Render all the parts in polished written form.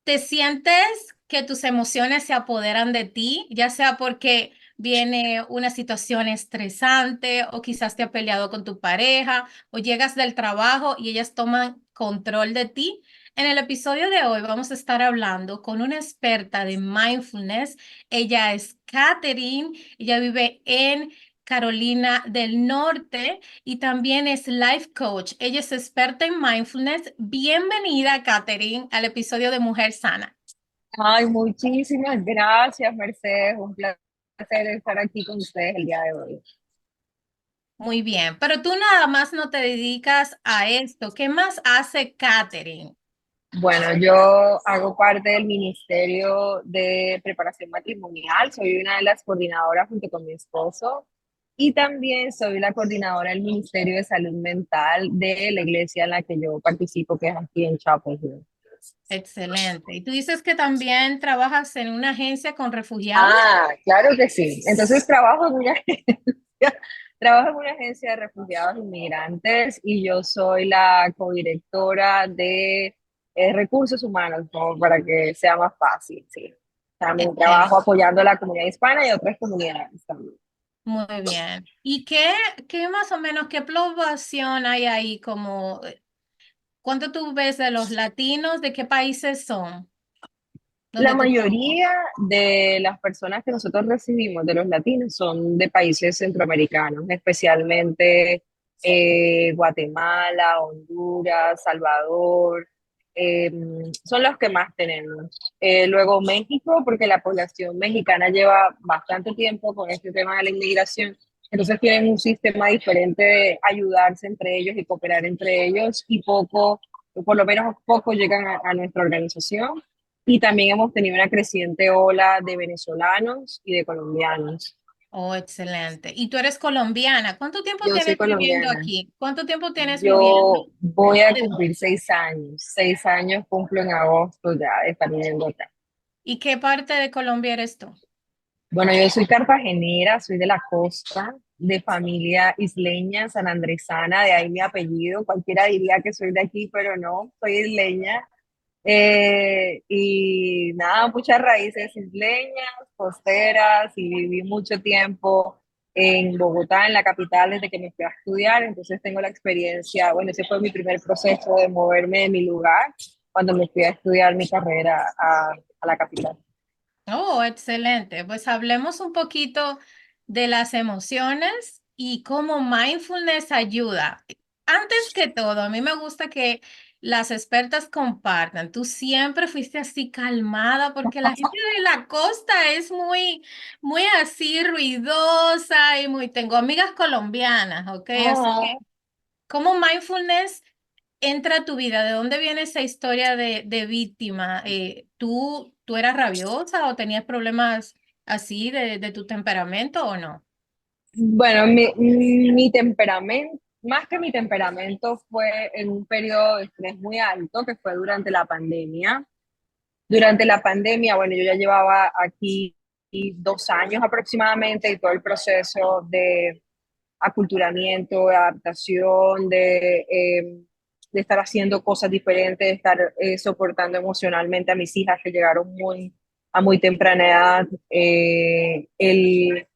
¿Te sientes que tus emociones se apoderan de ti, ya sea porque viene una situación estresante o quizás te has peleado con tu pareja o llegas del trabajo y ellas toman control de ti? En el episodio de hoy vamos a estar hablando con una experta de mindfulness. Ella es Katherine, ella vive en Carolina del Norte y también es life coach. Ella es experta en mindfulness. Bienvenida, Katherine, al episodio de Mujer Sana. Ay, muchísimas gracias, Mercedes. Un placer estar aquí con ustedes el día de hoy. Muy bien, pero tú nada más no te dedicas a esto. ¿Qué más hace Katherine? Bueno, yo hago parte del Ministerio de Preparación Matrimonial. Soy una de las coordinadoras junto con mi esposo y también soy la coordinadora del Ministerio de Salud Mental de la iglesia en la que yo participo, que es aquí en Chapel Hill. Excelente. Y tú dices que también trabajas en una agencia con refugiados. Ah, claro que sí. Entonces trabajo en una trabajo en una agencia de refugiados inmigrantes y yo soy la codirectora de recursos humanos, como para que sea más fácil, sí. También trabajo Excelente. apoyando a la comunidad hispana y a otras comunidades también. Muy bien. ¿Y qué más o menos, qué población hay ahí? Como, ¿cuánto tú ves de los latinos? ¿De qué países son? La ¿Dónde tú estás? mayoría de las personas que nosotros recibimos de los latinos son de países centroamericanos, especialmente Guatemala, Honduras, Salvador, eh, son los que más tenemos. Luego México, porque la población mexicana lleva bastante tiempo con este tema de la inmigración, entonces tienen un sistema diferente de ayudarse entre ellos y cooperar entre ellos y poco, por lo menos poco llegan a nuestra organización. Y también hemos tenido una creciente ola de venezolanos y de colombianos. Oh, excelente. ¿Y tú eres colombiana? ¿Cuánto tiempo Yo soy tienes viviendo colombiana. aquí? ¿Cuánto tiempo tienes viviendo? Yo voy a cumplir 6 años. 6 años cumplo en agosto ya de estar viviendo acá. ¿Y qué parte de Colombia eres tú? Bueno, yo soy cartagenera, soy de la costa, de familia isleña, sanandresana, de ahí mi apellido. Cualquiera diría que soy de aquí, pero no, soy isleña. Y nada, muchas raíces isleñas, costeras, y viví mucho tiempo en Bogotá, en la capital, desde que me fui a estudiar. Entonces tengo la experiencia, bueno, ese fue mi primer proceso de moverme de mi lugar cuando me fui a estudiar mi carrera a la capital. Oh, excelente. Pues hablemos un poquito de las emociones y cómo mindfulness ayuda. Antes que todo, a mí me gusta que las expertas compartan. Tú siempre fuiste así calmada porque la gente de la costa es muy así ruidosa y muy... Tengo amigas colombianas, ¿ok? Así Ah, que, ¿cómo mindfulness entra a tu vida? ¿De dónde viene esa historia de víctima? ¿Tú eras rabiosa o tenías problemas así de tu temperamento o no? bueno, mi temperamento, más que mi temperamento, fue en un periodo de estrés muy alto, que fue durante la pandemia. Durante la pandemia, bueno, yo ya llevaba aquí 2 años aproximadamente y todo el proceso de aculturamiento, de adaptación, de estar haciendo cosas diferentes, de estar soportando emocionalmente a mis hijas que llegaron a muy temprana edad, el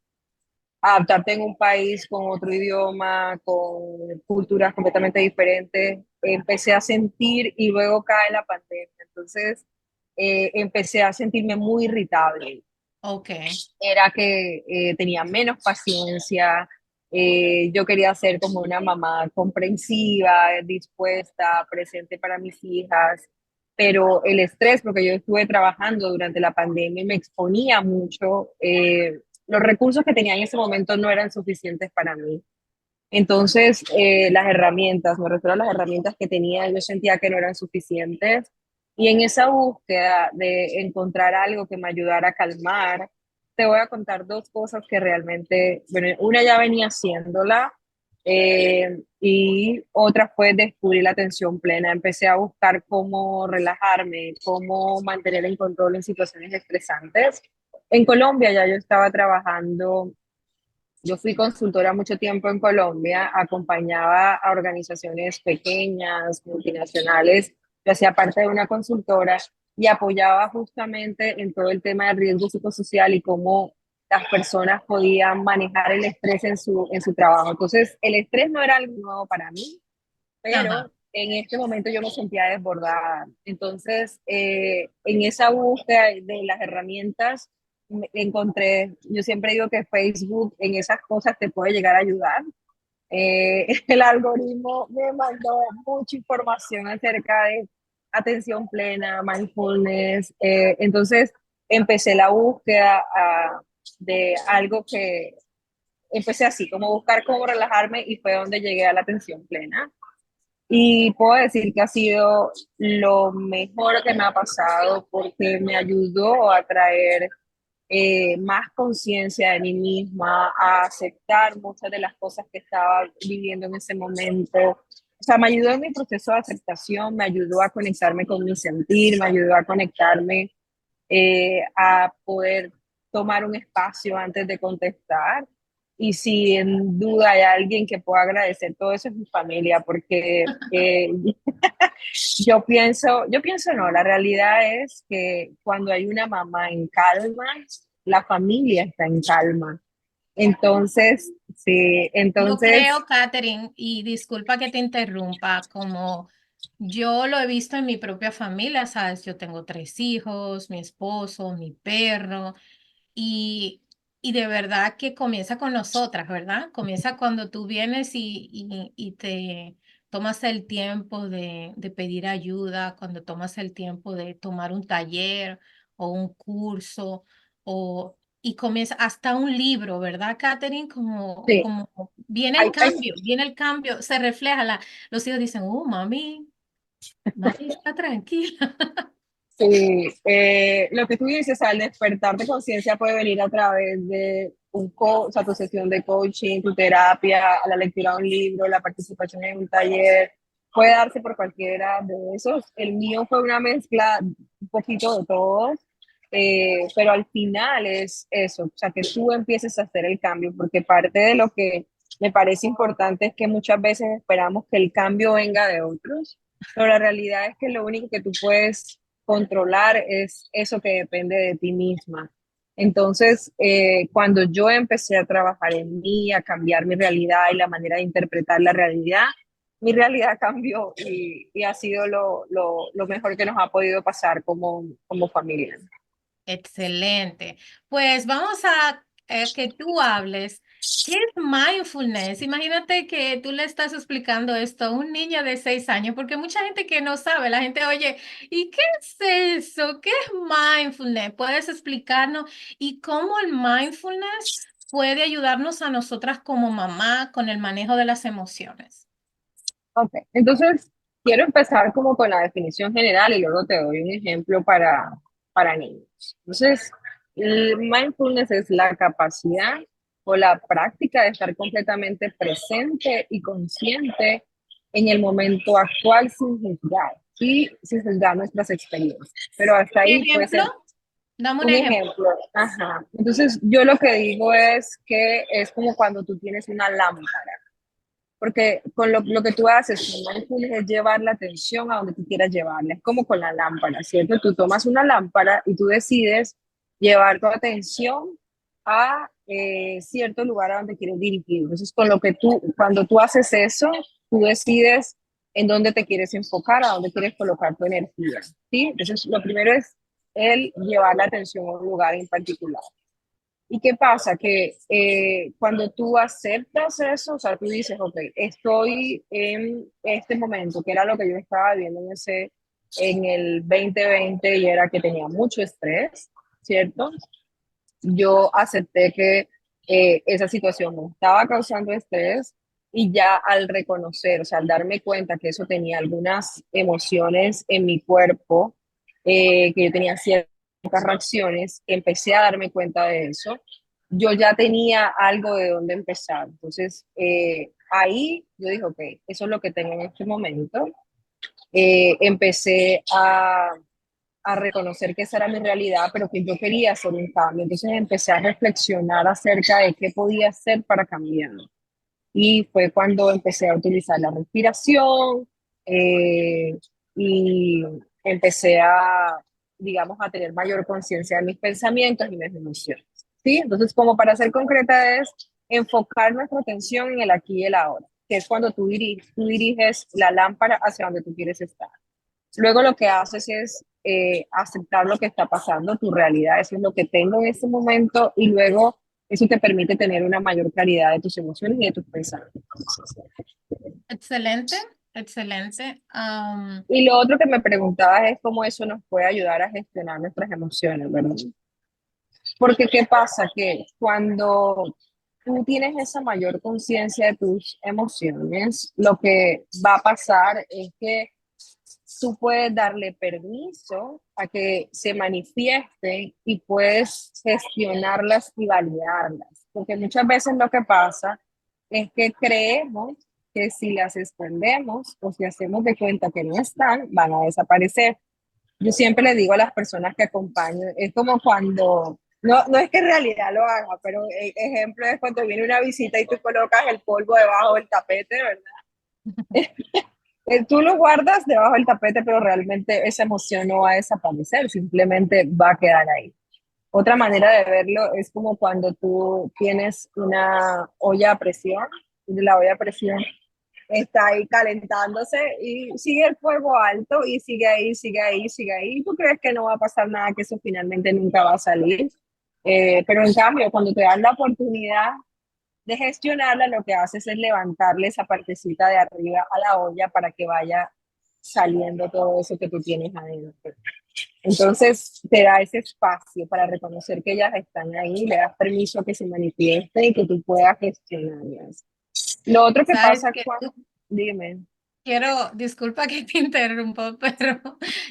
adaptarte en un país con otro idioma, con culturas completamente diferentes, empecé a sentir y luego cae la pandemia. Entonces, empecé a sentirme muy irritable. Ok. Era que tenía menos paciencia, yo quería ser como una mamá comprensiva, dispuesta, presente para mis hijas, pero el estrés, porque yo estuve trabajando durante la pandemia y me exponía mucho, los recursos que tenía en ese momento no eran suficientes para mí. Entonces, las herramientas, me refiero a las herramientas que tenía, yo sentía que no eran suficientes. Y en esa búsqueda de encontrar algo que me ayudara a calmar, te voy a contar dos cosas que realmente, bueno, una ya venía haciéndola y otra fue descubrir la atención plena. Empecé a buscar cómo relajarme, cómo mantener el control en situaciones estresantes. En Colombia ya yo estaba trabajando, yo fui consultora mucho tiempo en Colombia, acompañaba a organizaciones pequeñas, multinacionales, yo hacía parte de una consultora y apoyaba justamente en todo el tema de riesgo psicosocial y cómo las personas podían manejar el estrés en su trabajo. Entonces, el estrés no era algo nuevo para mí, Ajá, pero en este momento yo me sentía desbordada. Entonces, en esa búsqueda de las herramientas, encontré, yo siempre digo que Facebook en esas cosas te puede llegar a ayudar. El algoritmo me mandó mucha información acerca de atención plena, mindfulness. Entonces, empecé la búsqueda de algo que empecé así, como buscar cómo relajarme y fue donde llegué a la atención plena. Y puedo decir que ha sido lo mejor que me ha pasado porque me ayudó a traer más conciencia de mí misma, a aceptar muchas de las cosas que estaba viviendo en ese momento. O sea, me ayudó en mi proceso de aceptación, me ayudó a conectarme con mi sentir, me ayudó a conectarme, a poder tomar un espacio antes de contestar. Y si en duda hay alguien que pueda agradecer todo eso es mi familia, porque yo pienso no, la realidad es que cuando hay una mamá en calma, la familia está en calma. Entonces, sí, yo entonces, creo, Catherine, y disculpa que te interrumpa, como yo lo he visto en mi propia familia, ¿sabes? Yo tengo tres hijos, mi esposo, mi perro. Y, y de verdad que comienza con nosotras, ¿verdad? Comienza cuando tú vienes y te tomas el tiempo de pedir ayuda, cuando tomas el tiempo de tomar un taller o un curso, y comienza hasta un libro, ¿verdad, Catherine? sí, Como hay, hay, viene el cambio, se refleja, los hijos dicen, mami está tranquila. sí, lo que tú dices, al despertar de conciencia puede venir a través de o sea, tu sesión de coaching, tu terapia, la lectura de un libro, la participación en un taller, puede darse por cualquiera de esos. El mío fue una mezcla, un poquito de todos, pero al final es eso, o sea, que tú empieces a hacer el cambio, porque parte de lo que me parece importante es que muchas veces esperamos que el cambio venga de otros, pero la realidad es que lo único que tú puedes controlar es eso que depende de ti misma. Entonces, cuando yo empecé a trabajar en mí, a cambiar mi realidad y la manera de interpretar la realidad, mi realidad cambió y ha sido lo mejor que nos ha podido pasar como familia. Excelente. Pues vamos a que tú hables. ¿Qué es mindfulness? Imagínate que tú le estás explicando esto a un niño de 6 años, porque mucha gente que no sabe, la gente oye, ¿y qué es eso? ¿Qué es mindfulness? ¿Puedes explicarnos? ¿Y cómo el mindfulness puede ayudarnos a nosotras como mamá con el manejo de las emociones? Ok, entonces quiero empezar como con la definición general y luego te doy un ejemplo para niños. Entonces, el mindfulness es la capacidad o la práctica de estar completamente presente y consciente en el momento actual sin juzgar y sin juzgar nuestras experiencias. Pero hasta ahí puede Ejemplo, ser dame un un ejemplo. ejemplo. Ajá. Entonces, yo lo que digo es que es como cuando tú tienes una lámpara. Porque con lo que tú haces con mindfulness es llevar la atención a donde tú quieras llevarla. Es como con la lámpara, ¿cierto? Tú tomas una lámpara y tú decides llevar tu atención a cierto lugar a donde quieres dirigir. Entonces, cuando tú haces eso, tú decides en dónde te quieres enfocar, a dónde quieres colocar tu energía, ¿sí? Entonces, lo primero es el llevar la atención a un lugar en particular. ¿Y qué pasa? Que cuando tú aceptas eso, o sea, tú dices, ok, estoy en este momento, que era lo que yo estaba viendo en el 2020 y era que tenía mucho estrés, ¿cierto? Yo acepté que esa situación me estaba causando estrés y ya al reconocer, o sea, al darme cuenta que eso tenía algunas emociones en mi cuerpo, que yo tenía ciertas reacciones, empecé a darme cuenta de eso, yo ya tenía algo de dónde empezar. Entonces, ahí yo dije, ok, eso es lo que tengo en este momento. Empecé a reconocer que esa era mi realidad, pero que yo quería hacer un cambio. Entonces empecé a reflexionar acerca de qué podía hacer para cambiar. Y fue cuando empecé a utilizar la respiración, y empecé digamos, a tener mayor conciencia de mis pensamientos y mis emociones. ¿Sí? Entonces, como para ser concreta es enfocar nuestra atención en el aquí y el ahora, que es cuando tú diriges la lámpara hacia donde tú quieres estar. Luego lo que haces es aceptar lo que está pasando, tu realidad, eso es lo que tengo en este momento, y luego eso te permite tener una mayor claridad de tus emociones y de tus pensamientos. Excelente, excelente. Y lo otro que me preguntabas es cómo eso nos puede ayudar a gestionar nuestras emociones, ¿verdad? Porque ¿qué pasa? Que cuando tú tienes esa mayor conciencia de tus emociones, lo que va a pasar es que tú puedes darle permiso a que se manifiesten y puedes gestionarlas y validarlas. Porque muchas veces lo que pasa es que creemos que si las escondemos o si hacemos de cuenta que no están, van a desaparecer. Yo siempre le digo a las personas que acompaño, es como cuando, no es que en realidad lo haga, pero ejemplo es cuando viene una visita y tú colocas el polvo debajo del tapete, ¿verdad? Tú lo guardas debajo del tapete, pero realmente esa emoción no va a desaparecer, simplemente va a quedar ahí. Otra manera de verlo es como cuando tú tienes una olla a presión, y la olla a presión está ahí calentándose y sigue el fuego alto y sigue ahí, sigue ahí, sigue ahí. ¿Tú crees que no va a pasar nada, que eso finalmente nunca va a salir? Pero en cambio, cuando te dan la oportunidad de gestionarla, lo que haces es levantarle esa partecita de arriba a la olla para que vaya saliendo todo eso que tú tienes adentro. Entonces, te da ese espacio para reconocer que ellas están ahí, le das permiso a que se manifiesten y que tú puedas gestionarlas. Lo otro que Sabes pasa que cuando, dime, quiero, disculpa que te interrumpo, pero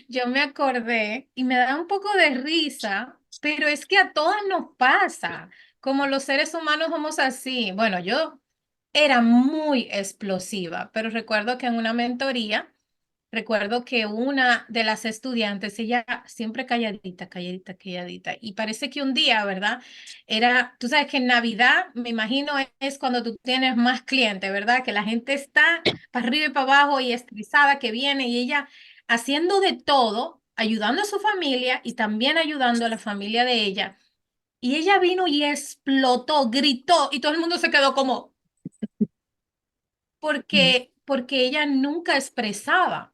yo me acordé y me da un poco de risa, pero es que a todas nos pasa, como los seres humanos somos así. Bueno, yo era muy explosiva, pero recuerdo que en una mentoría, recuerdo que una de las estudiantes, ella siempre calladita, calladita, calladita, y parece que un día, ¿verdad? Era, tú sabes que en Navidad, me imagino, es cuando tú tienes más clientes, ¿verdad? Que la gente está para arriba y para abajo y estresada que viene y ella haciendo de todo, ayudando a su familia y también ayudando a la familia de ella. Y ella vino y explotó, gritó y todo el mundo se quedó como, porque ella nunca expresaba.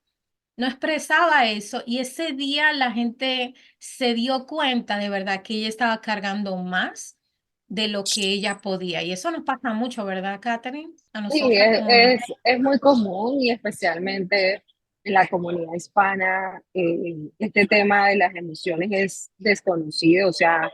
No expresaba eso y ese día la gente se dio cuenta de verdad que ella estaba cargando más de lo que ella podía. Y eso nos pasa mucho, ¿verdad, Catherine? A sí, nosotras como mujeres. es muy común y especialmente en la comunidad hispana, este tema de las emociones es desconocido, o sea,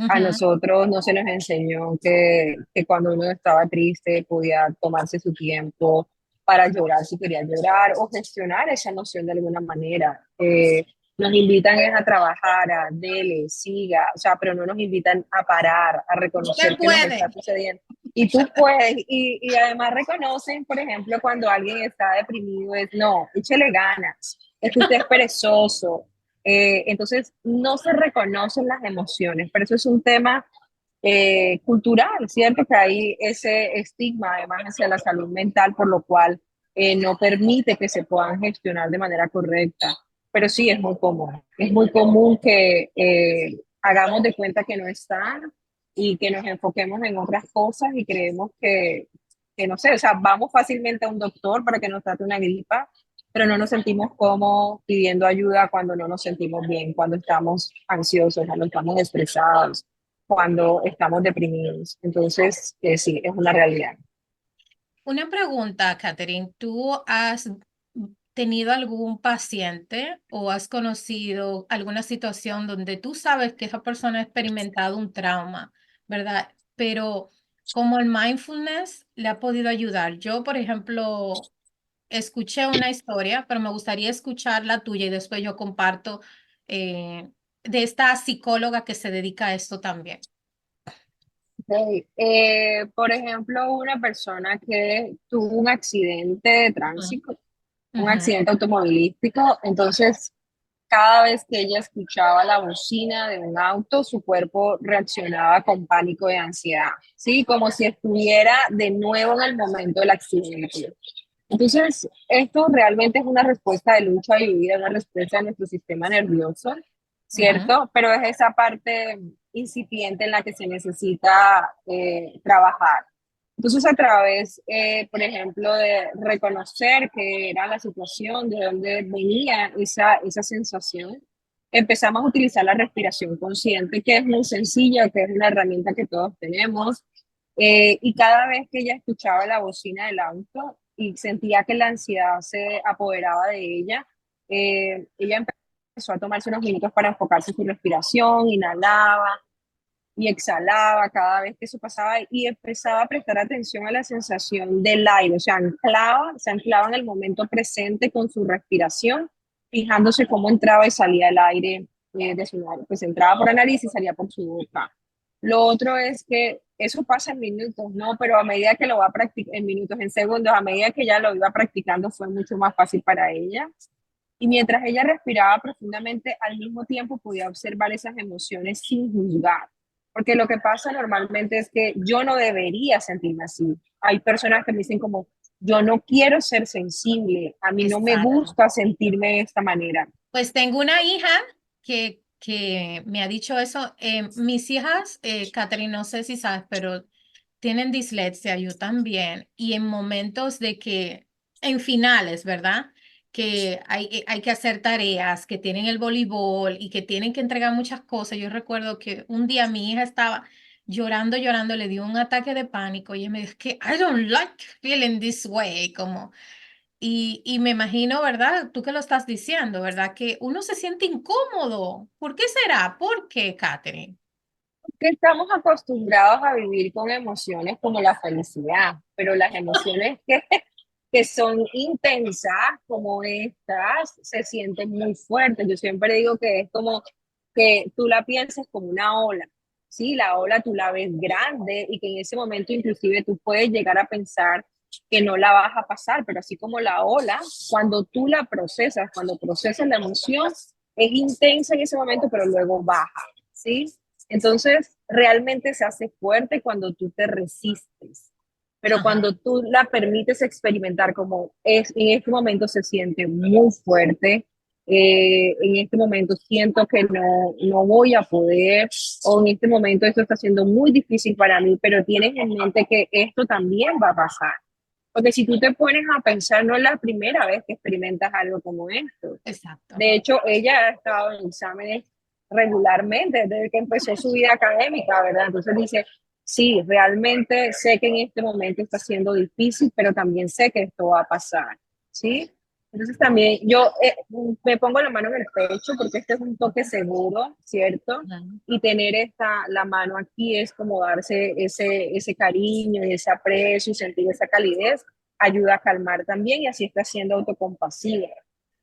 a Ujú. nosotros no se nos enseñó que cuando uno estaba triste podía tomarse su tiempo para llorar si quería llorar o gestionar esa emoción de alguna manera. Nos invitan es a trabajar, a dele, siga, o sea, pero no nos invitan a parar, a reconocer Usted qué es lo que está puede. sucediendo. Y tú puedes, y además reconocen, por ejemplo, cuando alguien está deprimido, es no, échele ganas, es que usted es perezoso. Entonces, no se reconocen las emociones, pero eso es un tema cultural, ¿cierto? Que hay ese estigma además hacia la salud mental, por lo cual no permite que se puedan gestionar de manera correcta. Pero sí, es muy común que hagamos de cuenta que no están y que nos enfoquemos en otras cosas y creemos que no sé, o sea, vamos fácilmente a un doctor para que nos trate una gripa, pero no nos sentimos como pidiendo ayuda cuando no nos sentimos bien, cuando estamos ansiosos, cuando estamos estresados, cuando estamos deprimidos. Entonces, sí, es una realidad. Una pregunta, Catherine. ¿Tú has tenido algún paciente o has conocido alguna situación donde tú sabes que esa persona ha experimentado un trauma, ¿verdad? Pero como el mindfulness le ha podido ayudar. Yo, por ejemplo, escuché una historia, pero me gustaría escuchar la tuya y después yo comparto de esta psicóloga que se dedica a esto también. Okay. Por ejemplo, una persona que tuvo un accidente de Ujú, tránsito, un ujú. accidente automovilístico, entonces cada vez que ella escuchaba la bocina de un auto, su cuerpo reaccionaba con pánico y ansiedad, ¿sí? Como si estuviera de nuevo en el momento del accidente. Entonces, esto realmente es una respuesta de lucha y huida, una respuesta de nuestro sistema nervioso Ujú. ¿cierto? Pero es esa parte incipiente en la que se necesita trabajar. Entonces, a través, por ejemplo, de reconocer que era la situación, de dónde venía esa sensación, empezamos a utilizar la respiración consciente, que es muy sencilla, que es una herramienta que todos tenemos. Y cada vez que ella escuchaba la bocina del auto y sentía que la ansiedad se apoderaba de ella, ella empezó a tomarse unos minutos para enfocarse en su respiración, inhalaba y exhalaba cada vez que eso pasaba y empezaba a prestar atención a la sensación del aire, o sea, se anclaba en el momento presente con su respiración, fijándose cómo entraba y salía el aire de su nariz, pues entraba por la nariz y salía por su boca. Lo otro es que eso pasa en minutos, ¿no? Pero a medida que lo va a practicar, en minutos, en segundos, a medida que ella lo iba practicando fue mucho más fácil para ella. Y mientras ella respiraba profundamente, al mismo tiempo podía observar esas emociones sin juzgar. Porque lo que pasa normalmente es que yo no debería sentirme así. Hay personas que me dicen como, yo no quiero ser sensible, a mí no me Exacto. gusta sentirme de esta manera. Pues tengo una hija que me ha dicho eso. Mis hijas, Catherine, no sé si sabes, pero tienen dislexia, yo también. Y en momentos de que, en finales, ¿verdad? Que hay que hacer tareas, que tienen el voleibol y que tienen que entregar muchas cosas. Yo recuerdo que un día mi hija estaba llorando, llorando, le dio un ataque de pánico y ella me dijo que I don't like feeling this way, como y me imagino, ¿verdad? Tú que lo estás diciendo, ¿verdad? Que uno se siente incómodo. ¿Por qué será? ¿Por qué, Catherine? Que estamos acostumbrados a vivir con emociones como la felicidad, pero las emociones que son intensas como estas se sienten muy fuertes. Yo siempre digo que es como que tú la piensas como una ola. Sí, la ola tú la ves grande y que en ese momento inclusive tú puedes llegar a pensar que no la vas a pasar, pero así como la ola, cuando tú la procesas, cuando procesas la emoción, es intensa en ese momento, pero luego baja, ¿sí? Entonces, realmente se hace fuerte cuando tú te resistes, pero Ajá. cuando tú la permites experimentar como es, en este momento se siente muy fuerte, en este momento siento que no voy a poder, o en este momento esto está siendo muy difícil para mí, pero tienes en mente que esto también va a pasar. Porque si tú te pones a pensar, no es la primera vez que experimentas algo como esto. Exacto. De hecho, ella ha estado en exámenes regularmente desde que empezó su vida académica, ¿verdad? Entonces dice, sí, realmente sé que en este momento está siendo difícil, pero también sé que esto va a pasar, ¿sí? Entonces también yo me pongo la mano en el pecho porque este es un toque seguro, ¿cierto? Ajá. Y tener la mano aquí es como darse ese cariño y ese aprecio y sentir esa calidez, ayuda a calmar también y así está siendo autocompasiva.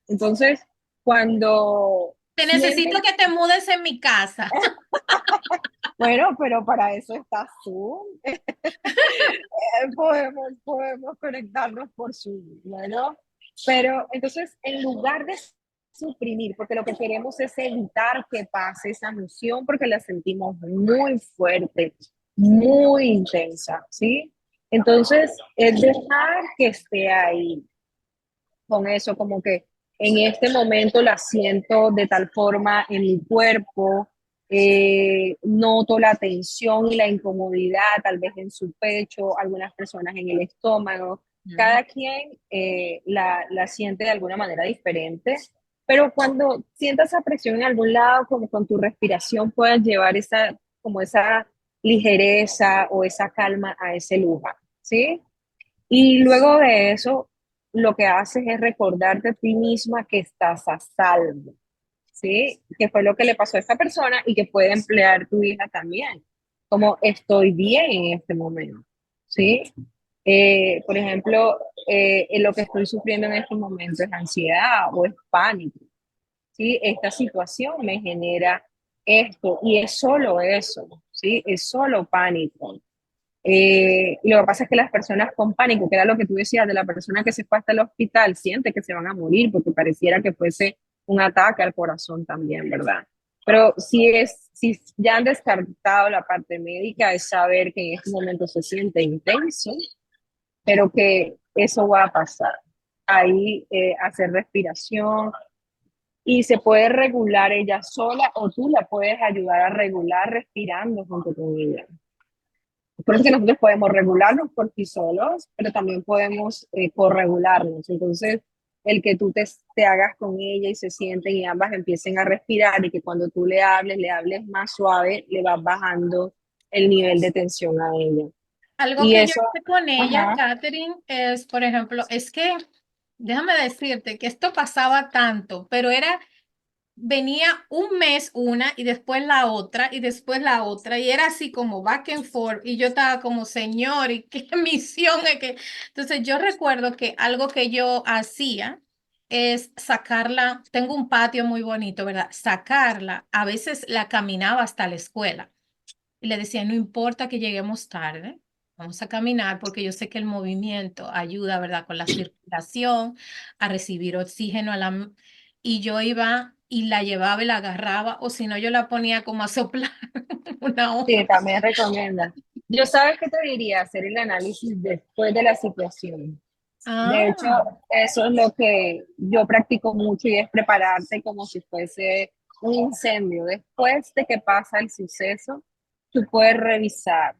Entonces, cuando Te sientes, necesito que te mudes en mi casa. bueno, pero para eso estás tú, podemos conectarnos por Zoom, ¿no? Pero entonces, en lugar de suprimir, porque lo que queremos es evitar que pase esa emoción, porque la sentimos muy fuerte, muy intensa, ¿sí? Entonces, es dejar que esté ahí, con eso, como que en este momento la siento de tal forma en mi cuerpo, noto la tensión y la incomodidad, tal vez en su pecho, algunas personas en el estómago, Ujú. cada quien la siente de alguna manera diferente, pero cuando sientas esa presión en algún lado, como con tu respiración puedas llevar como esa ligereza o esa calma a ese lugar, ¿sí? Y luego de eso, lo que haces es recordarte a ti misma que estás a salvo, ¿sí? Que fue lo que le pasó a esta persona y que puede emplear tu hija también, como estoy bien en este momento, ¿sí? Por ejemplo, lo que estoy sufriendo en este momento es ansiedad o es pánico, ¿sí? Esta situación me genera esto y es solo eso, ¿sí? Es solo pánico. Y lo que pasa es que las personas con pánico, que era lo que tú decías de la persona que se fue hasta el hospital, siente que se van a morir porque pareciera que fuese un ataque al corazón también, ¿verdad? Pero si ya han descartado la parte médica, es saber que en este momento se siente intenso, pero que eso va a pasar. Ahí hacer respiración, y se puede regular ella sola o tú la puedes ayudar a regular respirando junto con ella. Por eso que nosotros podemos regularnos por sí solos, pero también podemos corregularnos. Entonces, el que tú te hagas con ella y se sienten y ambas empiecen a respirar y que cuando tú le hables más suave, le vas bajando el nivel de tensión a ella. Algo Y que yo eso, hice con ella, ajá, Katherine, es, por ejemplo, es que, déjame decirte que esto pasaba tanto, pero era, venía un mes una y después la otra y después la otra y era así como back and forth y yo estaba como, señor, ¿y qué misión es que? Entonces yo recuerdo que algo que yo hacía es sacarla, tengo un patio muy bonito, ¿verdad? Sacarla, a veces la caminaba hasta la escuela. Y le decía, no importa que lleguemos tarde, vamos a caminar porque yo sé que el movimiento ayuda, ¿verdad? Con la circulación, a recibir oxígeno y yo iba y la llevaba y la agarraba, o si no, yo la ponía como a soplar una sí, hoja. también recomienda. Yo sabes qué te diría, hacer el análisis después de la situación. De hecho, Ah, eso es lo que yo practico mucho y es prepararte como si fuese un incendio. Después de que pasa el suceso, tú puedes revisar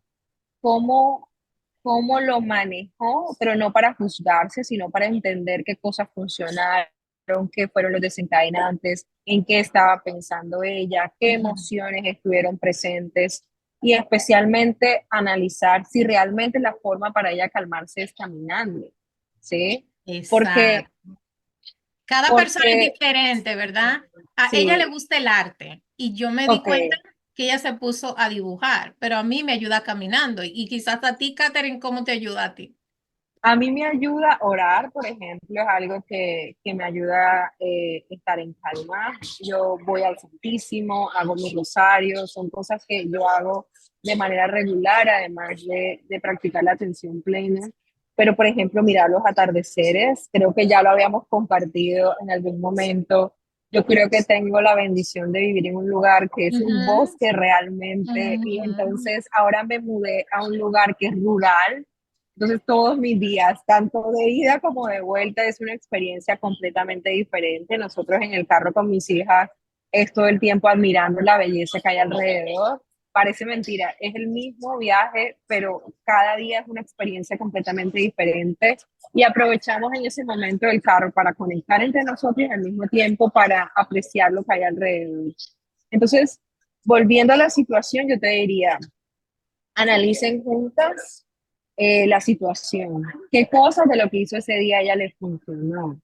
cómo, cómo lo manejó, pero no para juzgarse, sino para entender qué cosas funcionaron, qué fueron los desencadenantes, en qué estaba pensando ella, qué ujú, emociones estuvieron presentes y especialmente analizar si realmente la forma para ella calmarse es caminando, ¿sí? Porque, exacto. Cada persona es porque, diferente, ¿verdad? A ella le sí, gusta el arte y yo me di ok. cuenta que ella se puso a dibujar, pero a mí me ayuda caminando y quizás a ti, Katherine, ¿cómo te ayuda a ti? A mí me ayuda orar, por ejemplo, es algo que me ayuda a estar en calma. Yo voy al Santísimo, hago mi rosario, son cosas que yo hago de manera regular, además de practicar la atención plena. Pero, por ejemplo, mirar los atardeceres, creo que ya lo habíamos compartido en algún momento. Yo creo que tengo la bendición de vivir en un lugar que es un Ujú, bosque realmente, y ujú. entonces ahora me mudé a un lugar que es rural, entonces todos mis días, tanto de ida como de vuelta, es una experiencia completamente diferente. Nosotros en el carro con mis hijas es todo el tiempo admirando la belleza que hay alrededor. Parece mentira, es el mismo viaje, pero cada día es una experiencia completamente diferente y aprovechamos en ese momento del carro para conectar entre nosotros y al mismo tiempo para apreciar lo que hay alrededor. Entonces, volviendo a la situación, yo te diría, analicen juntas la situación. ¿Qué cosas de lo que hizo ese día a ella le funcionó?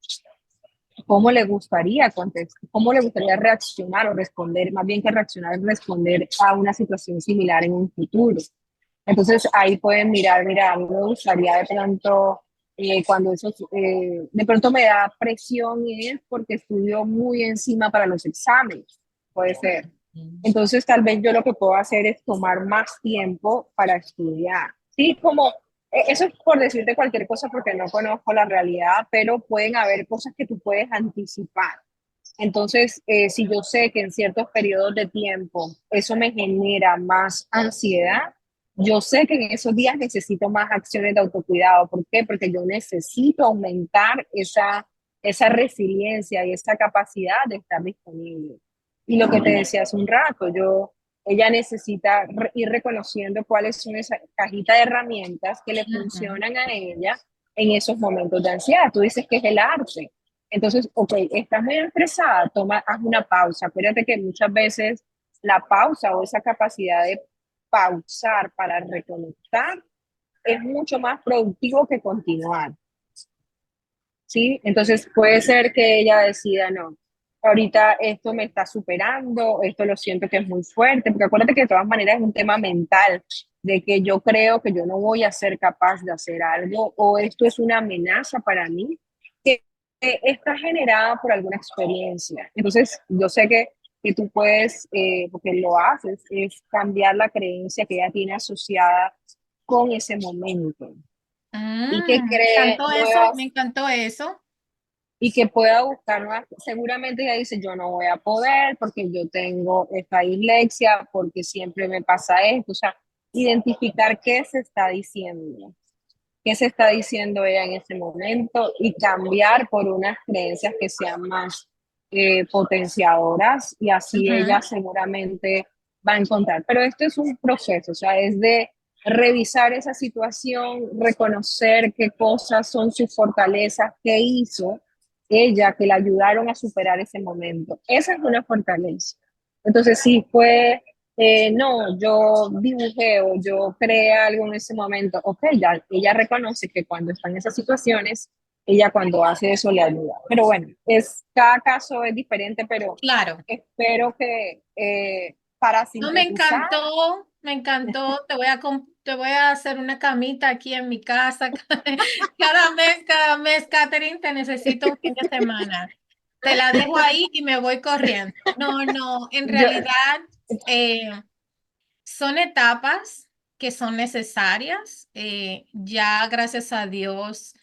¿Cómo le gustaría contestar? ¿Cómo le gustaría reaccionar o responder? Más bien que reaccionar es responder a una situación similar en un futuro. Entonces ahí pueden mirar, mira, a mí me gustaría de pronto, cuando eso de pronto me da presión es porque estudio muy encima para los exámenes, puede ser. Entonces tal vez yo lo que puedo hacer es tomar más tiempo para estudiar. Sí, como eso es por decirte cualquier cosa porque no conozco la realidad, pero pueden haber cosas que tú puedes anticipar. Entonces, si yo sé que en ciertos periodos de tiempo eso me genera más ansiedad, yo sé que en esos días necesito más acciones de autocuidado. ¿Por qué? Porque yo necesito aumentar esa resiliencia y esa capacidad de estar disponible. Y lo que te decía hace un rato, ella necesita ir reconociendo cuáles son esa cajita de herramientas que le Ujú. funcionan a ella en esos momentos de ansiedad. Tú dices que es el arte. Entonces, ok, estás muy estresada, haz una pausa. Acuérdate que muchas veces la pausa o esa capacidad de pausar para reconectar es mucho más productivo que continuar, ¿sí? Entonces puede ser que ella decida, no, ahorita esto me está superando, esto lo siento que es muy fuerte, porque acuérdate que de todas maneras es un tema mental, de que yo creo que yo no voy a ser capaz de hacer algo o esto es una amenaza para mí, que está generada por alguna experiencia. Entonces yo sé que tú puedes, porque lo haces, es cambiar la creencia que ella tiene asociada con ese momento y que Me cree encantó eso, me nuevas encantó eso. y que pueda buscar nuevas. Seguramente ella dice, yo no voy a poder porque yo tengo esta dislexia, porque siempre me pasa esto. O sea, identificar qué se está diciendo ella en ese momento y cambiar por unas creencias que sean más potenciadoras y así ella Ujú. seguramente va a encontrar. Pero esto es un proceso, o sea, es de revisar esa situación, reconocer qué cosas son sus fortalezas, qué hizo ella que la ayudaron a superar ese momento. Esa es una fortaleza. Entonces, si fue, no, yo dibujé o yo creé algo en ese momento, ok, ya, ella reconoce que cuando está en esas situaciones, ella cuando hace eso le ayuda. Pero bueno, cada caso es diferente, pero Claro. espero que para No, sintetizar, me encantó. Te voy a hacer una camita aquí en mi casa. Cada mes, Catherine, te necesito un fin de semana. Te la dejo ahí y me voy corriendo. No, no, en yo, realidad eh, son etapas que son necesarias. Ya, gracias a Dios,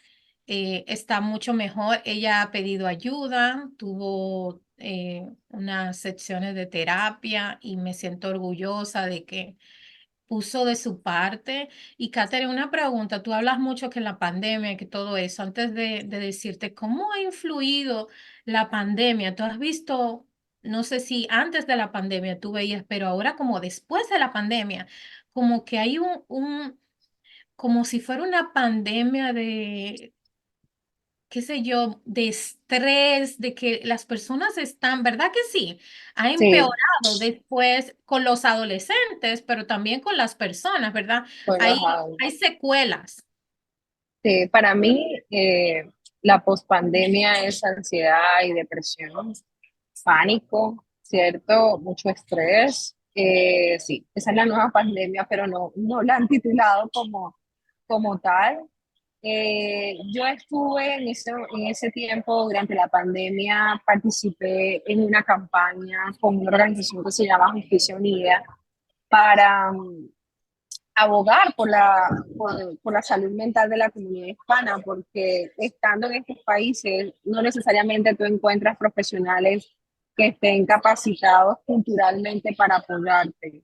está mucho mejor. Ella ha pedido ayuda, tuvo unas secciones de terapia y me siento orgullosa de que puso de su parte. Y Katherine, una pregunta, tú hablas mucho que la pandemia, que todo eso, antes de decirte, ¿cómo ha influido la pandemia? ¿Tú has visto, no sé si antes de la pandemia tú veías, pero ahora como después de la pandemia, como que hay como si fuera una pandemia de qué sé yo, de estrés, de que las personas están, ¿verdad que sí? Ha sí, empeorado después con los adolescentes, pero también con las personas, ¿verdad? con los Hay secuelas. para mí, la pospandemia es ansiedad y depresión, pánico, ¿cierto? Mucho estrés. Sí, esa es la nueva pandemia, pero no la han titulado como tal. Yo estuve en ese tiempo, durante la pandemia, participé en una campaña con una organización que se llama Justicia Unida para abogar por la salud mental de la comunidad hispana, porque estando en estos países no necesariamente tú encuentras profesionales que estén capacitados culturalmente para apoyarte.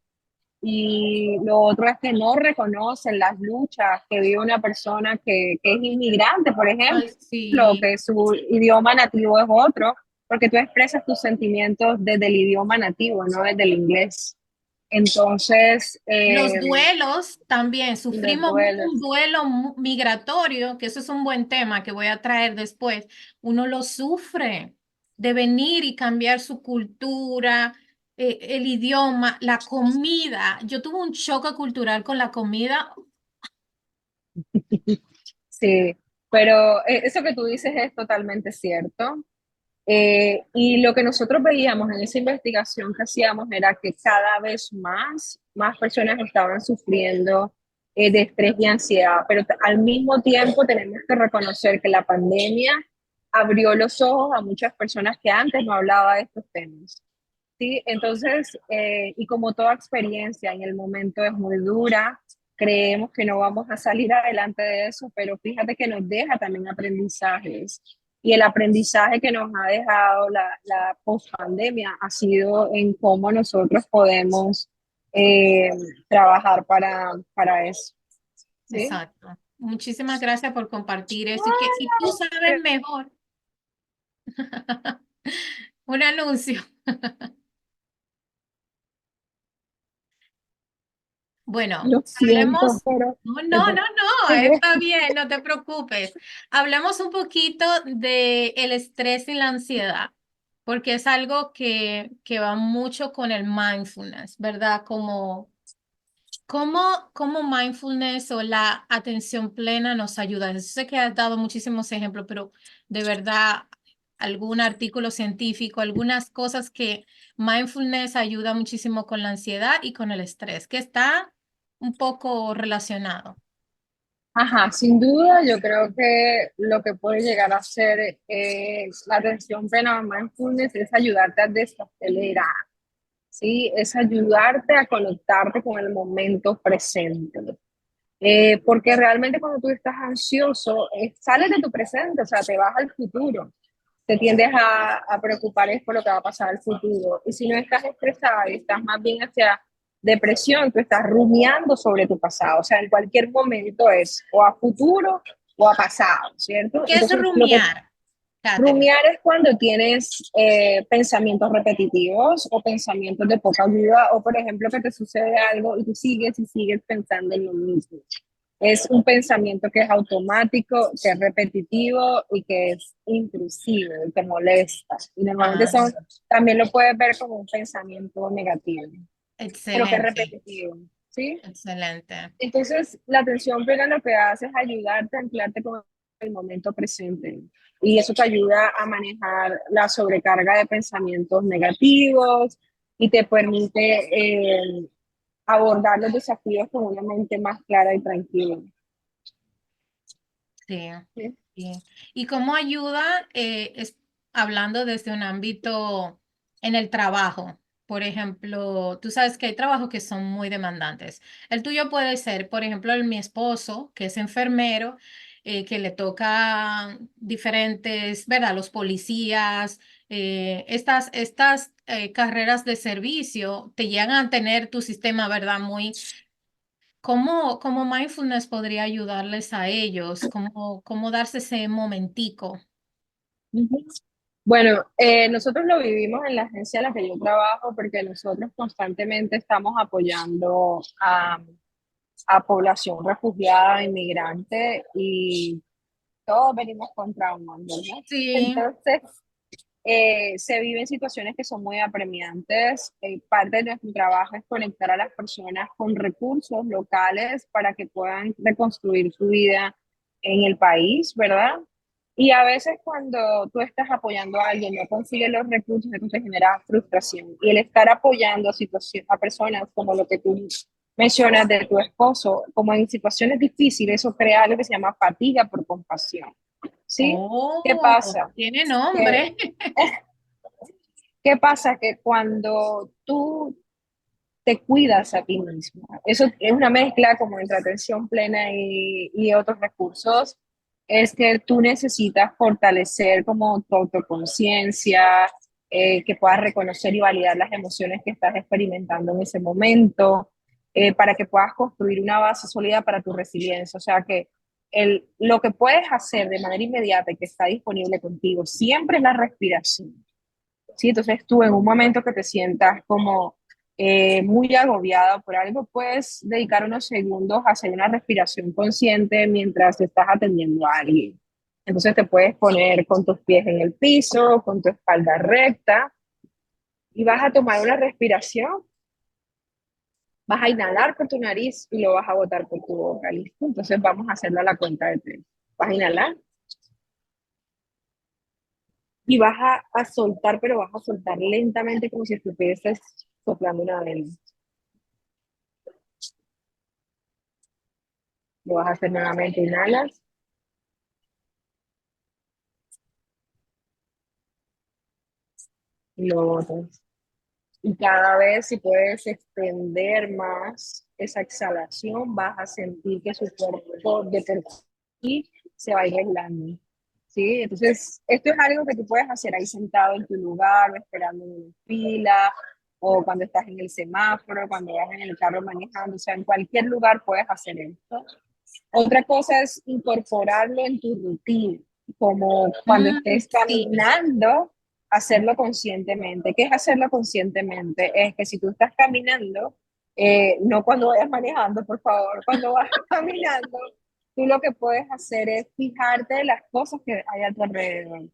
Y lo otro es que no reconocen las luchas que vive una persona que es inmigrante, por ejemplo, Ay, sí. que su idioma nativo es otro, porque tú expresas tus sentimientos desde el idioma nativo, no desde el inglés. Entonces, Los duelos también, los sufrimos un duelos. duelo migratorio, que eso es un buen tema que voy a traer después. Uno lo sufre de venir y cambiar su cultura, el idioma, la comida. Yo tuve un choque cultural con la comida. Sí, pero eso que tú dices es totalmente cierto. Y lo que nosotros veíamos en esa investigación que hacíamos era que cada vez más personas estaban sufriendo de estrés y ansiedad, pero al mismo tiempo tenemos que reconocer que la pandemia abrió los ojos a muchas personas que antes no hablaba de estos temas. Sí, entonces, y como toda experiencia en el momento es muy dura, creemos que no vamos a salir adelante de eso, pero fíjate que nos deja también aprendizajes. Y el aprendizaje que nos ha dejado la post-pandemia ha sido en cómo nosotros podemos eh, trabajar para eso. ¿Sí? Exacto. Muchísimas gracias por compartir eso y tú sabes mejor. Un anuncio. Bueno, Lo siento, hablemos. pero No, no, no, no, está bien, no te preocupes. Hablemos un poquito de el estrés y la ansiedad, porque es algo que va mucho con el mindfulness, ¿verdad? Como mindfulness o la atención plena nos ayuda. Yo sé que has dado muchísimos ejemplos, pero de verdad, algún artículo científico, algunas cosas que mindfulness ayuda muchísimo con la ansiedad y con el estrés, que está un poco relacionado. ajá, sin duda, yo creo que lo que puede llegar a hacer es la atención plena o mindfulness es ayudarte a desacelerar, ¿sí? Es ayudarte a conectarte con el momento presente. Porque realmente cuando tú estás ansioso, sales de tu presente, o sea, te vas al futuro. Te tiendes a preocupar es por lo que va a pasar al futuro. Y si no estás estresada y estás más bien hacia depresión, tú estás rumiando sobre tu pasado. O sea, en cualquier momento es o a futuro o a pasado, ¿cierto? ¿Qué es Entonces, lo que rumiar? Catherine. Rumiar es cuando tienes pensamientos repetitivos o pensamientos de poca ayuda, o por ejemplo que te sucede algo y tú sigues y sigues pensando en lo mismo. Es un pensamiento que es automático, que es repetitivo y que es intrusivo y te molesta. Y normalmente Ah, son, también lo puedes ver como un pensamiento negativo, pero que es excelente, repetitivo, ¿sí? excelente. Entonces, la atención plena lo que hace es ayudarte a anclarte con el momento presente. Y eso te ayuda a manejar la sobrecarga de pensamientos negativos y te permite abordar los desafíos con una mente más clara y tranquila. Sí, ¿Sí? sí. ¿Y cómo ayuda, hablando desde un ámbito en el trabajo? Por ejemplo, tú sabes que hay trabajos que son muy demandantes. El tuyo puede ser, por ejemplo, mi esposo, que es enfermero, que le toca diferentes, ¿verdad? Los policías, estas carreras de servicio te llegan a tener tu sistema, ¿verdad? Muy ¿cómo mindfulness podría ayudarles a ellos? ¿Cómo darse ese momentico? Ujú. Bueno, nosotros lo vivimos en la agencia en la que yo trabajo porque nosotros constantemente estamos apoyando a población refugiada, inmigrante y todos venimos con traumas, ¿verdad? Sí. Entonces, se viven situaciones que son muy apremiantes. Parte de nuestro trabajo es conectar a las personas con recursos locales para que puedan reconstruir su vida en el país, ¿verdad? Y a veces cuando tú estás apoyando a alguien, no consigues los recursos, eso te genera frustración. Y el estar apoyando a personas como lo que tú mencionas de tu esposo, como en situaciones difíciles, eso crea algo que se llama fatiga por compasión. ¿Sí? ¿Qué Oh, pasa? tiene Que nombre. ¿Qué pasa? Que cuando tú te cuidas a ti mismo, eso es una mezcla como entre atención plena y otros recursos, es que tú necesitas fortalecer como tu autoconciencia, que puedas reconocer y validar las emociones que estás experimentando en ese momento, para que puedas construir una base sólida para tu resiliencia. O sea que lo que puedes hacer de manera inmediata y que está disponible contigo siempre es la respiración. ¿Sí? Entonces tú en un momento que te sientas como muy agobiado por algo, puedes dedicar unos segundos a hacer una respiración consciente mientras estás atendiendo a alguien. Entonces te puedes poner con tus pies en el piso, con tu espalda recta y vas a tomar una respiración, vas a inhalar por tu nariz y lo vas a botar por tu boca, ¿listo? Entonces vamos a hacerlo a la cuenta de tres. Vas a inhalar y vas a soltar, pero vas a soltar lentamente como si estuvieses soplando una vela. Lo vas a hacer nuevamente, inhalas y lo botas. Y cada vez si puedes extender más esa exhalación, vas a sentir que su cuerpo de por sí se va a ir aislando. ¿Sí? Entonces, esto es algo que tú puedes hacer ahí sentado en tu lugar, o esperando en una fila, o cuando estás en el semáforo, cuando vas en el carro manejando, o sea, en cualquier lugar puedes hacer esto. Otra cosa es incorporarlo en tu rutina, como cuando estés Sí. caminando, hacerlo conscientemente. ¿Qué es hacerlo conscientemente? Es que si tú estás caminando, no cuando vayas manejando, por favor, cuando vas caminando, tú lo que puedes hacer es fijarte en las cosas que hay a tu alrededor.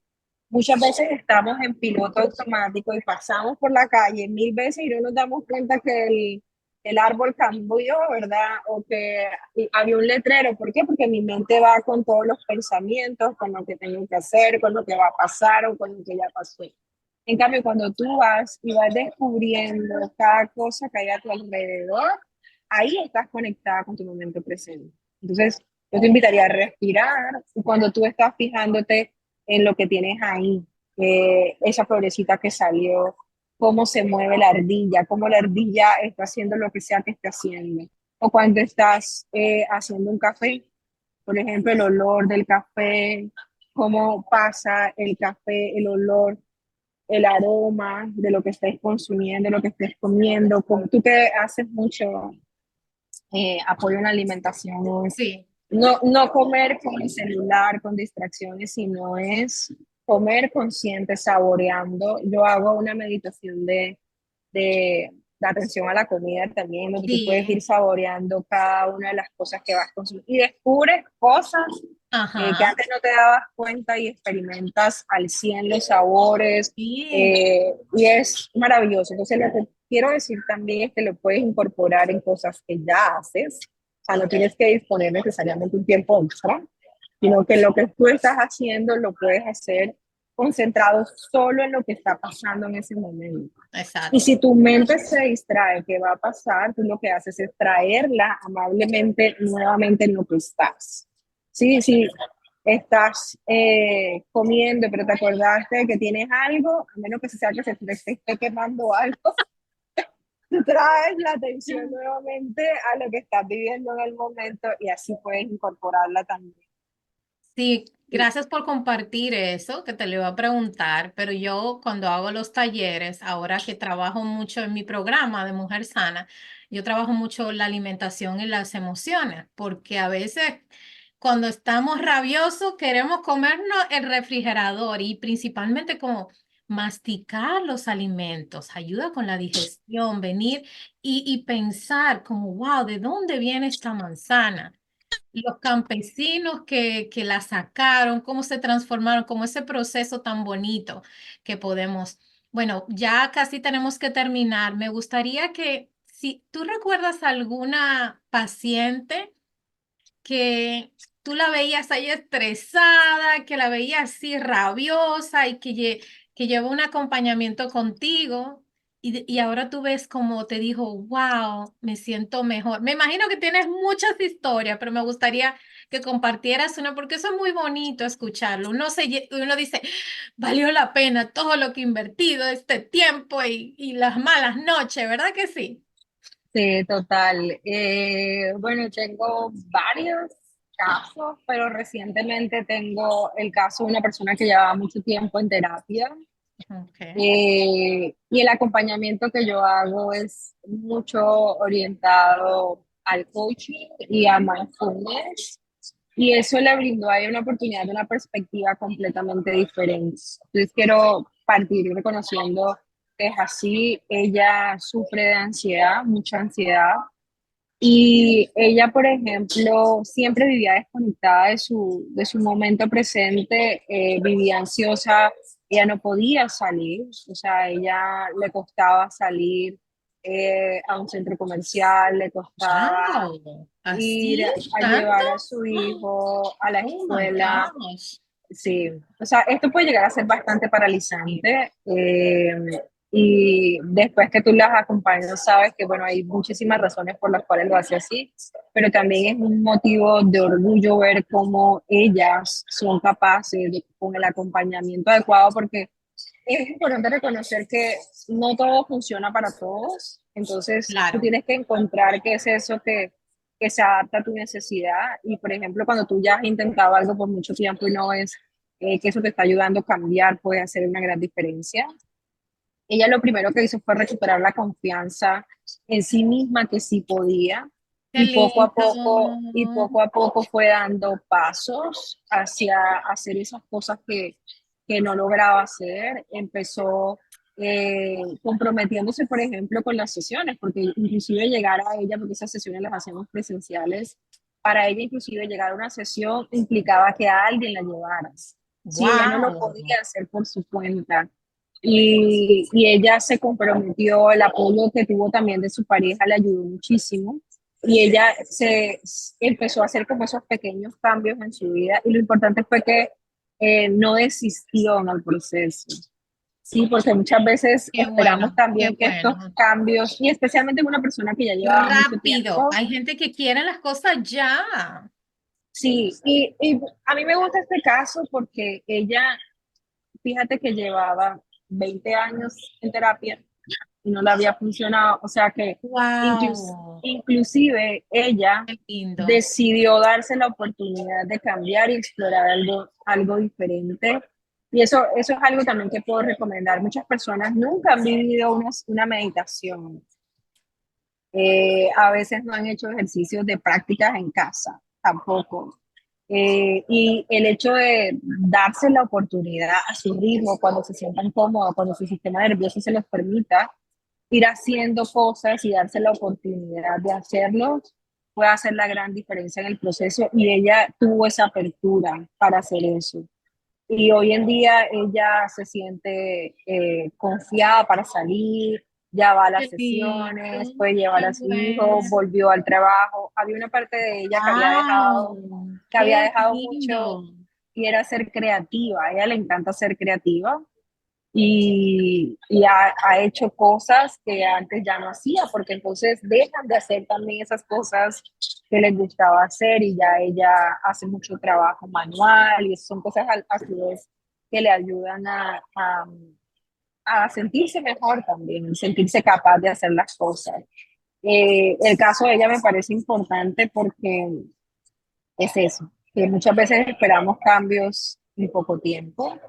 Muchas veces estamos en piloto automático y pasamos por la calle mil veces y no nos damos cuenta que el árbol cambió, ¿verdad? O que había un letrero. ¿Por qué? Porque mi mente va con todos los pensamientos, con lo que tengo que hacer, con lo que va a pasar o con lo que ya pasó. En cambio, cuando tú vas y vas descubriendo cada cosa que hay a tu alrededor, ahí estás conectada con tu momento presente. Entonces, yo te invitaría a respirar y cuando tú estás fijándote en lo que tienes ahí, esa florecita que salió, cómo se mueve la ardilla, cómo la ardilla está haciendo lo que sea que esté haciendo. O cuando estás haciendo un café, por ejemplo, el olor del café, cómo pasa el café, el olor, el aroma de lo que estés consumiendo, de lo que estés comiendo. Como tú que haces mucho apoyo en la alimentación, Sí. no comer con el celular, con distracciones, sino es comer consciente, saboreando. Yo hago una meditación de atención a la comida también, donde tú puedes ir Sí, saboreando cada una de las cosas que vas consumiendo y descubres cosas que ajá, antes no te dabas cuenta y experimentas al 100 los sabores sí, y es maravilloso. Entonces, lo que quiero decir también es que lo puedes incorporar en cosas que ya haces, o sea, no tienes que disponer necesariamente un tiempo extra, sino que lo que tú estás haciendo lo puedes hacer concentrado solo en lo que está pasando en ese momento. Y exacto. si tu mente se distrae, ¿qué va a pasar? Tú lo que haces es traerla amablemente nuevamente en lo que estás. Sí, sí, estás comiendo, pero te acordaste de que tienes algo, a menos que sea que se te esté quemando algo, tú traes la atención nuevamente a lo que estás viviendo en el momento y así puedes incorporarla también. Sí, gracias por compartir eso, que te lo iba a preguntar, pero yo cuando hago los talleres, ahora que trabajo mucho en mi programa de Mujer Sana, yo trabajo mucho la alimentación y las emociones, porque a veces cuando estamos rabiosos queremos comernos el refrigerador y principalmente como masticar los alimentos, ayuda con la digestión, venir y pensar como, wow, ¿de dónde viene esta manzana? Los campesinos que la sacaron, cómo se transformaron, como ese proceso tan bonito que podemos. Bueno, ya casi tenemos que terminar. Me gustaría que si tú recuerdas alguna paciente que tú la veías ahí estresada, que la veías así rabiosa y que llevó un acompañamiento contigo y ahora tú ves como te dijo, wow, me siento mejor. Me imagino que tienes muchas historias, pero me gustaría que compartieras una porque eso es muy bonito escucharlo. Uno dice, valió la pena todo lo que he invertido, este tiempo y las malas noches, ¿verdad que sí? Sí, total. Bueno, tengo varios casos, pero recientemente tengo el caso de una persona que llevaba mucho tiempo en terapia. Okay. Y el acompañamiento que yo hago es mucho orientado al coaching y a mindfulness. Y eso le brindó a ella una oportunidad de una perspectiva completamente diferente. Entonces quiero partir reconociendo que es así. Ella sufre de ansiedad, mucha ansiedad, y ella, por ejemplo, siempre vivía desconectada de su momento presente, vivía ansiosa, ella no podía salir, o sea, a ella le costaba salir a un centro comercial, le costaba Wow, ir así a tanto. llevar a su hijo a la Oh my escuela. gosh. Sí, o sea, esto puede llegar a ser bastante paralizante y después que tú las acompañas sabes que, bueno, hay muchísimas razones por las cuales lo hace así, pero también es un motivo de orgullo ver cómo ellas son capaces de, con el acompañamiento adecuado, porque es importante reconocer que no todo funciona para todos, entonces tú Claro. tienes que encontrar qué es eso que se adapta a tu necesidad y, por ejemplo, cuando tú ya has intentado algo por mucho tiempo y no ves que eso te está ayudando a cambiar, puede hacer una gran diferencia. Ella lo primero que hizo fue recuperar la confianza en sí misma que sí podía Qué y lindo. poco a poco fue dando pasos hacia hacer esas cosas que no lograba hacer. Empezó comprometiéndose, por ejemplo, con las sesiones, porque inclusive llegar a ella, porque esas sesiones las hacemos presenciales, para ella inclusive llegar a una sesión implicaba que a alguien la llevaras. Si ella no lo podía Wow. hacer por su cuenta, y ella se comprometió, el apoyo que tuvo también de su pareja le ayudó muchísimo y ella se empezó a hacer como esos pequeños cambios en su vida y lo importante fue que no desistió en el proceso. Sí, porque muchas veces esperamos Qué también que estos bueno. cambios, y especialmente en una persona que ya llevaba mucho Rápido. tiempo, Hay gente que quiere las cosas ya. sí, y a mí me gusta este caso porque ella, fíjate que llevaba 20 años en terapia y no le había funcionado. O sea que Wow. inclusive ella Qué lindo. decidió darse la oportunidad de cambiar y explorar algo diferente. Y eso es algo también que puedo recomendar. Muchas personas nunca han vivido una meditación. A veces no han hecho ejercicios de prácticas en casa, tampoco. Y el hecho de darse la oportunidad a su ritmo, cuando se sientan cómodos, cuando su sistema nervioso se los permita, ir haciendo cosas y darse la oportunidad de hacerlo, puede hacer la gran diferencia en el proceso. Y ella tuvo esa apertura para hacer eso. Y hoy en día ella se siente confiada para salir, ya va a las Qué lindo, sesiones, puede llevar qué a su hijo, bueno. volvió al trabajo. Había una parte de ella Wow, que había qué dejado mucho, lindo. y era ser creativa. A ella le encanta ser creativa y ha hecho cosas que antes ya no hacía, porque entonces dejan de hacer también esas cosas que les gustaba hacer, y ya ella hace mucho trabajo manual, y son cosas a su vez que le ayudan a sentirse mejor también, sentirse capaz de hacer las cosas. El caso de ella me parece importante porque es eso, que muchas veces esperamos cambios en poco tiempo.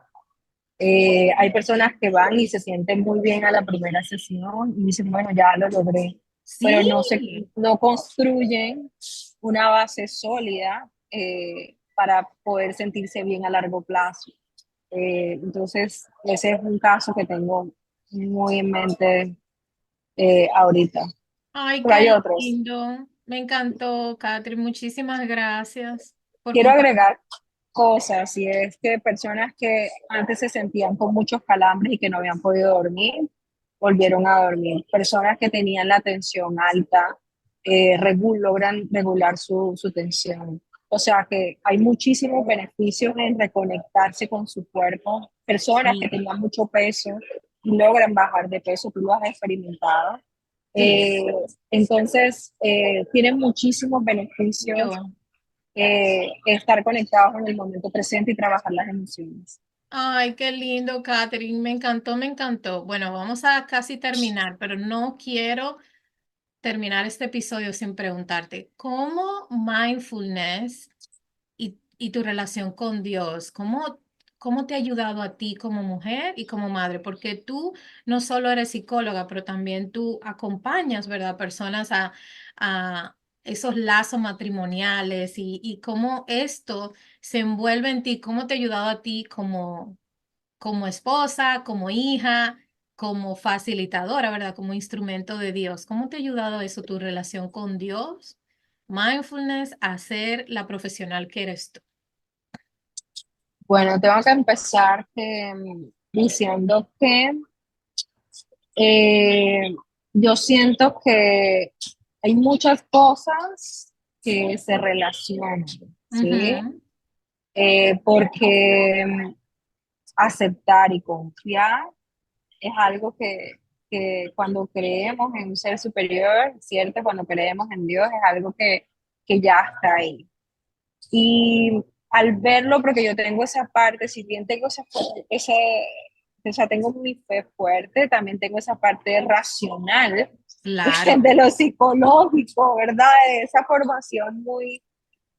Hay personas que van y se sienten muy bien a la primera sesión y dicen, bueno, ya lo logré, pero Sí, no construyen una base sólida para poder sentirse bien a largo plazo. Entonces, ese es un caso que tengo muy en mente ahorita. ay, Pero hay qué otros. lindo. Me encantó, Catherine. Muchísimas gracias por Quiero compartir. agregar cosas, y es que personas que antes se sentían con muchos calambres y que no habían podido dormir, volvieron a dormir. Personas que tenían la tensión alta, logran regular su tensión. O sea que hay muchísimos beneficios en reconectarse con su cuerpo. Personas que Sí, tenían mucho peso y logran bajar de peso, tú lo has experimentado. sí, Eh, entonces, tienen muchísimos beneficios yo. estar conectados en el momento presente y trabajar las emociones. Ay, qué lindo, Catherine. Me encantó, me encantó. Bueno, vamos a casi terminar, pero no quiero terminar este episodio sin preguntarte, ¿cómo mindfulness y tu relación con Dios, cómo te ha ayudado a ti como mujer y como madre? Porque tú no solo eres psicóloga, pero también tú acompañas, ¿verdad? Personas a esos lazos matrimoniales y cómo esto se envuelve en ti, cómo te ha ayudado a ti como esposa, como hija, como facilitadora, ¿verdad? Como instrumento de Dios. ¿Cómo te ha ayudado eso, tu relación con Dios, mindfulness, a ser la profesional que eres tú? Bueno, tengo que empezar diciendo que eh, yo siento que hay muchas cosas que se relacionan, ¿sí? Ujú, Porque aceptar y confiar es algo que cuando creemos en un ser superior, ¿cierto? Cuando creemos en Dios es algo que ya está ahí. Y al verlo, porque yo tengo esa parte, si bien tengo o sea, tengo mi fe fuerte, también tengo esa parte racional claro. de lo psicológico, ¿verdad? De esa formación muy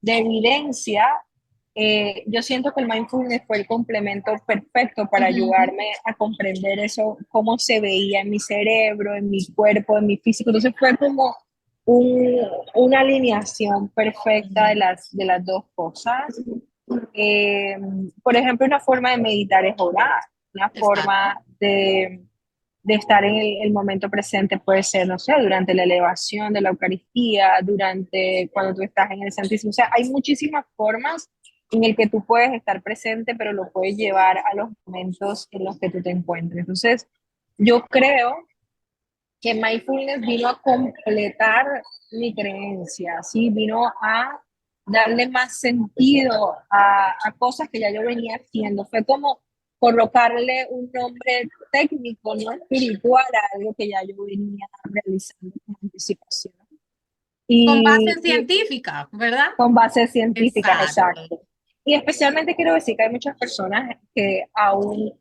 de evidencia. Yo siento que el mindfulness fue el complemento perfecto para Ujú, ayudarme a comprender eso, cómo se veía en mi cerebro, en mi cuerpo, en mi físico. Entonces fue como un, una alineación perfecta sí, de las dos cosas. Eh, por ejemplo, una forma de meditar es orar, una exacto. forma de estar en el momento presente puede ser, no sé, durante la elevación de la Eucaristía, durante cuando tú estás en el Santísimo. O sea, hay muchísimas formas en el que tú puedes estar presente, pero lo puedes llevar a los momentos en los que tú te encuentres. Entonces, yo creo que mindfulness vino a completar mi creencia, ¿sí? Vino a darle más sentido a cosas que ya yo venía haciendo. Fue como colocarle un nombre técnico, no espiritual, a algo que ya yo venía realizando con anticipación. Con base Y científica, ¿verdad? con bases científicas, Exacto. exacto. Y especialmente quiero decir que hay muchas personas que aún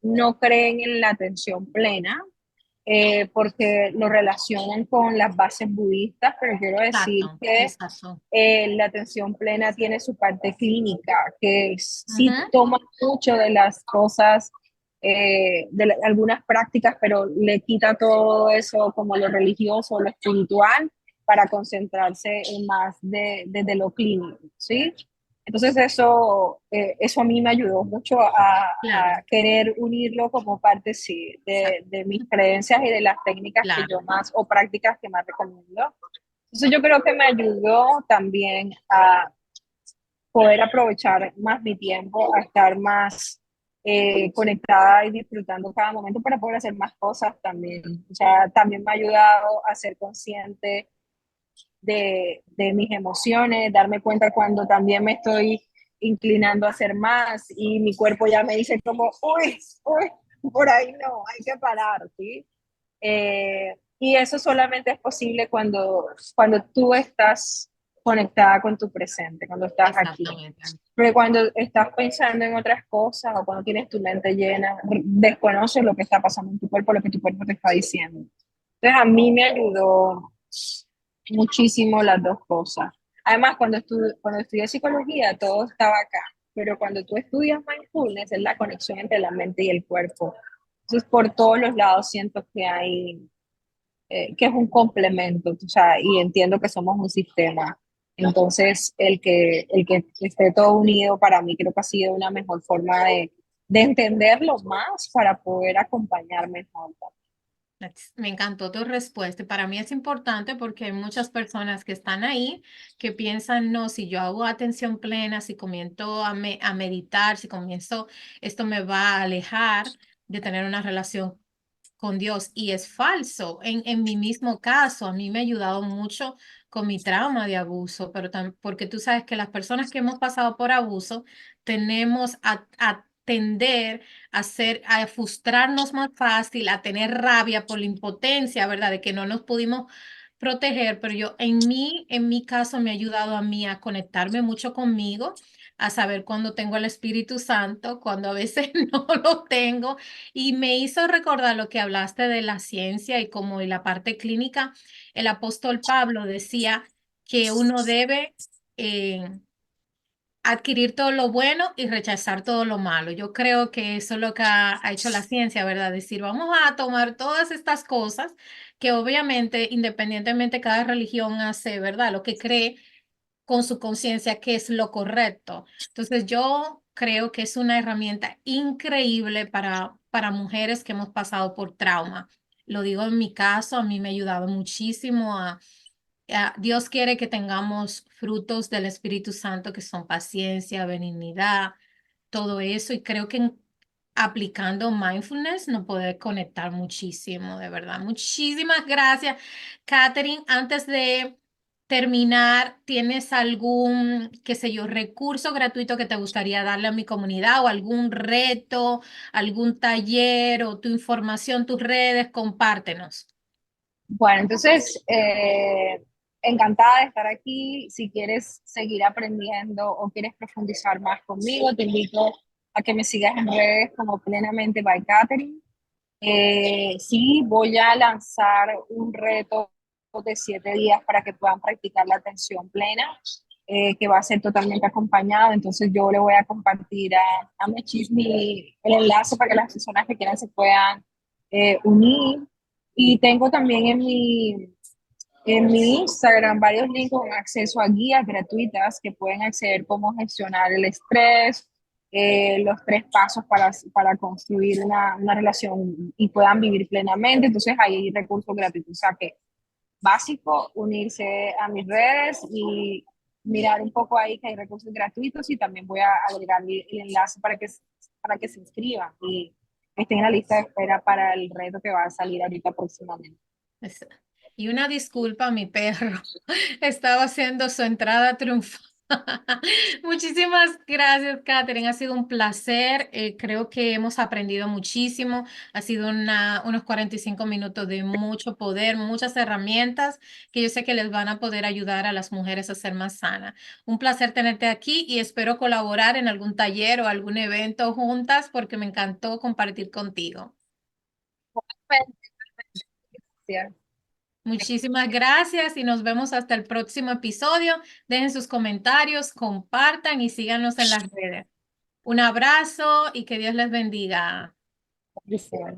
no creen en la atención plena, porque lo relacionan con las bases budistas, pero quiero decir Exacto, que exacto. la atención plena tiene su parte clínica, que sí Ujú. toma mucho de las cosas, algunas prácticas, pero le quita todo eso como lo religioso, lo espiritual, para concentrarse en más de lo clínico, ¿sí? Entonces eso a mí me ayudó mucho Claro, a querer unirlo como parte, sí, exacto, de mis creencias y de las técnicas que claro, yo más, o prácticas que más recomiendo. Entonces yo creo que me ayudó también a poder aprovechar más mi tiempo, a estar más conectada y disfrutando cada momento para poder hacer más cosas también. O sea, también me ha ayudado a ser consciente de mis emociones, darme cuenta cuando también me estoy inclinando a hacer más y mi cuerpo ya me dice como, uy, uy, por ahí no, hay que parar, ¿sí? Y eso solamente es posible cuando tú estás conectada con tu presente, cuando estás aquí. exactamente. Porque cuando estás pensando en otras cosas o cuando tienes tu mente llena, desconoces lo que está pasando en tu cuerpo, lo que tu cuerpo te está diciendo. Entonces a mí me ayudó muchísimo las dos cosas. Además, cuando estudié psicología, todo estaba acá, pero cuando tú estudias mindfulness, es la conexión entre la mente y el cuerpo. Entonces, por todos los lados siento que hay, que es un complemento, o sea, y entiendo que somos un sistema. Entonces, el que esté todo unido para mí creo que ha sido una mejor forma de entenderlo más para poder acompañar mejor. Me encantó tu respuesta. Y para mí es importante porque hay muchas personas que están ahí que piensan, no, si yo hago atención plena, si comienzo a meditar, si comienzo, esto me va a alejar de tener una relación con Dios. Y es falso. En mi mismo caso, a mí me ha ayudado mucho con mi trauma de abuso, pero porque tú sabes que las personas que hemos pasado por abuso tenemos a tender a frustrarnos más fácil, a tener rabia por la impotencia, ¿verdad? De que no nos pudimos proteger, pero yo en mi caso me ha ayudado a mí a conectarme mucho conmigo, a saber cuándo tengo el Espíritu Santo, cuando a veces no lo tengo, y me hizo recordar lo que hablaste de la ciencia y como en la parte clínica, el apóstol Pablo decía que uno debe adquirir todo lo bueno y rechazar todo lo malo. Yo creo que eso es lo que ha hecho la ciencia, ¿verdad? Decir, vamos a tomar todas estas cosas que obviamente, independientemente cada religión hace, ¿verdad? Lo que cree con su conciencia que es lo correcto. Entonces, yo creo que es una herramienta increíble para mujeres que hemos pasado por trauma. Lo digo en mi caso, a mí me ha ayudado muchísimo Dios quiere que tengamos frutos del Espíritu Santo que son paciencia, benignidad, todo eso. Y creo que aplicando mindfulness nos puede conectar muchísimo, de verdad. Muchísimas gracias, Catherine. Antes de terminar, ¿tienes algún, qué sé yo, recurso gratuito que te gustaría darle a mi comunidad o algún reto, algún taller o tu información, tus redes? Compártenos. Bueno, entonces, encantada de estar aquí. Si quieres seguir aprendiendo o quieres profundizar más conmigo, te invito a que me sigas en redes como Plenamente by Catherine. Sí, voy a lanzar un reto de 7 días para que puedan practicar la atención plena, que va a ser totalmente acompañado. Entonces yo le voy a compartir a Mechis el enlace para que las personas que quieran se puedan unir. Y tengo también en mi Instagram varios links con acceso a guías gratuitas que pueden acceder cómo gestionar el estrés, los 3 pasos para construir una relación y puedan vivir plenamente. Entonces hay recursos gratuitos. O sea que básico, unirse a mis redes y mirar un poco ahí que hay recursos gratuitos y también voy a agregar el enlace para que se inscriban y estén en la lista de espera para el reto que va a salir ahorita próximamente. Es- Y una disculpa, mi perro estaba haciendo su entrada triunfal. Muchísimas gracias, Katherine. Ha sido un placer. Creo que hemos aprendido muchísimo. Ha sido unos 45 minutos de mucho poder, muchas herramientas que yo sé que les van a poder ayudar a las mujeres a ser más sanas. Un placer tenerte aquí y espero colaborar en algún taller o algún evento juntas porque me encantó compartir contigo. Gracias. Muchísimas gracias y nos vemos hasta el próximo episodio. Dejen sus comentarios, compartan y síganos en las redes. Un abrazo y que Dios les bendiga. Gracias.